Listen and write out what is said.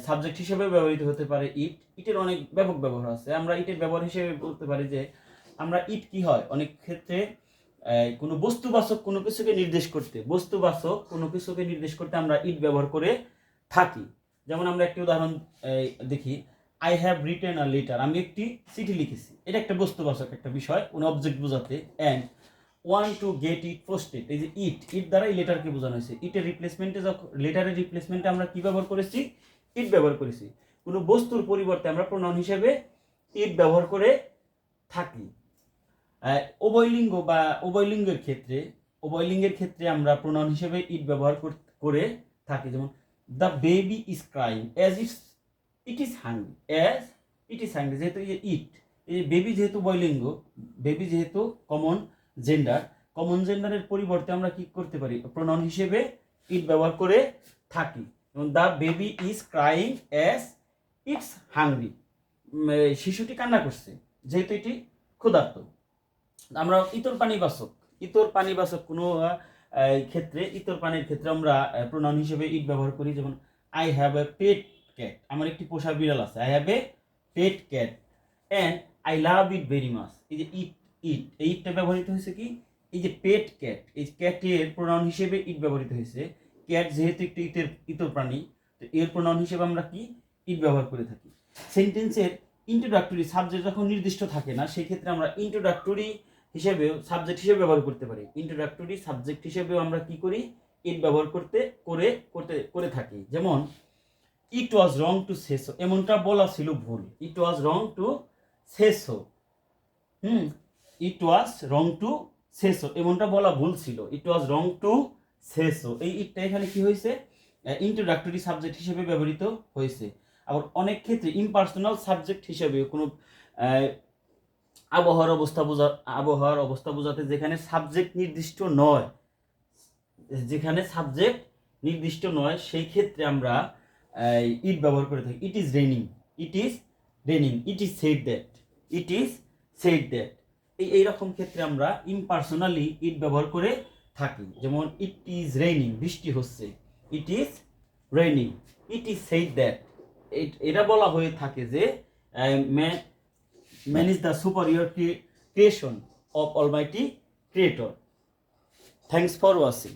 Subject হিসেবে ব্যবহৃত হতে পারে ইট। ইটের অনেক ব্যাপক ব্যবহার আছে। আমরা ইটের ব্যবহার হিসেবে বলতে পারি যে আমরা ইট কি হয় অনেক ক্ষেত্রে কোনো বস্তুবাচক কোনো কিছুকে নির্দেশ করতে আমরা ইট ব্যবহার করে থাকি। যেমন আমরা একটি উদাহরণ দেখি, I have written a letter, আমি একটি চিঠি লিখেছি। এটা একটা বস্তুবাচক একটা বিষয়, কোনো অবজেক্ট বোঝাতে। And one to get it posted, এই যে ইট দ্বারা এই লেটারকে বোঝানো হয়েছে। লেটারের রিপ্লেসমেন্টে আমরা কি ব্যবহার করেছি? ইট ব্যবহার করেছি। কোনো বস্তুর পরিবর্তে আমরা প্রোনাউন হিসেবে ইট ব্যবহার করে থাকি। উভয়লিঙ্গ বা উভয়লিঙ্গের ক্ষেত্রে আমরা প্রোনাউন হিসেবে ইট ব্যবহার করে থাকি। যেমন the baby is crying as it is hungry, যেহেতু এই বেবি যেহেতু উভয়লিঙ্গ, বেবি যেহেতু কমন জেন্ডারের পরিবর্তে আমরা কি করতে পারি? প্রোনাউন হিসেবে ইট ব্যবহার করে থাকি। যেমন the baby is crying as it's hungry, শিশুটি কান্না করছে যেহেতু এটি ক্ষুধার্ত। আমরা ইতর পানিবাচক কোনো ক্ষেত্রে, ইতর পানির ক্ষেত্রে আমরা প্রোনাউন হিসেবে ইট ব্যবহার করি। যেমন I have a pet cat, আমার একটি পোষা বিড়াল আছে। I have a pet cat and I love it very much. এই যে ইটটা ব্যবহৃত হয়েছে কি? এই যে পেট ক্যাট, এই ক্যাটের প্রোনাউন হিসেবে ইট ব্যবহৃত হয়েছে। ক্যাট যেহেতু একটি ইতর প্রাণী, তো এর প্রোনাউন হিসেবে আমরা কি ইট ব্যবহার করে থাকি। সেন্টেন্সের ইন্ট্রোডাক্টরি সাবজেক্ট যখন নির্দিষ্ট থাকে না, সেই ক্ষেত্রে আমরা ইন্ট্রোডাক্টরি হিসেবেও সাবজেক্ট হিসেবে ব্যবহার করতে পারি। ইন্ট্রোডাক্টরি সাবজেক্ট হিসেবেও আমরা কি করি? ইট ব্যবহার করে থাকি। যেমন ইট was wrong to say so, এমনটা বলা ছিল ভুল। It was wrong to say so, it was wrong to say so, এমনটা বলা ভুল ছিল। ইট was wrong to say so, এই ইটটা এখানে কি হয়েছে? ইন্ট্রোডাক্টরি সাবজেক্ট হিসেবে ব্যবহৃত হয়েছে। আবার অনেক ক্ষেত্রে ইম্পার্সোনাল সাবজেক্ট হিসেবে কোনো আবহাওয়ার অবস্থা বোঝাতে যেখানে সাবজেক্ট নির্দিষ্ট নয়, সেই ক্ষেত্রে আমরা ইট ব্যবহার করে থাকি। It is raining, it is said that, এইরকম ক্ষেত্রে আমরা ইম্পার্সোনালি ইট ব্যবহার করে থাকি। যেমন ইট ইজ রেইনিং, বৃষ্টি হচ্ছে। It is raining, it is said that, এটা বলা হয়ে থাকে যে man is the superior creation of Almighty Creator. Thanks for watching.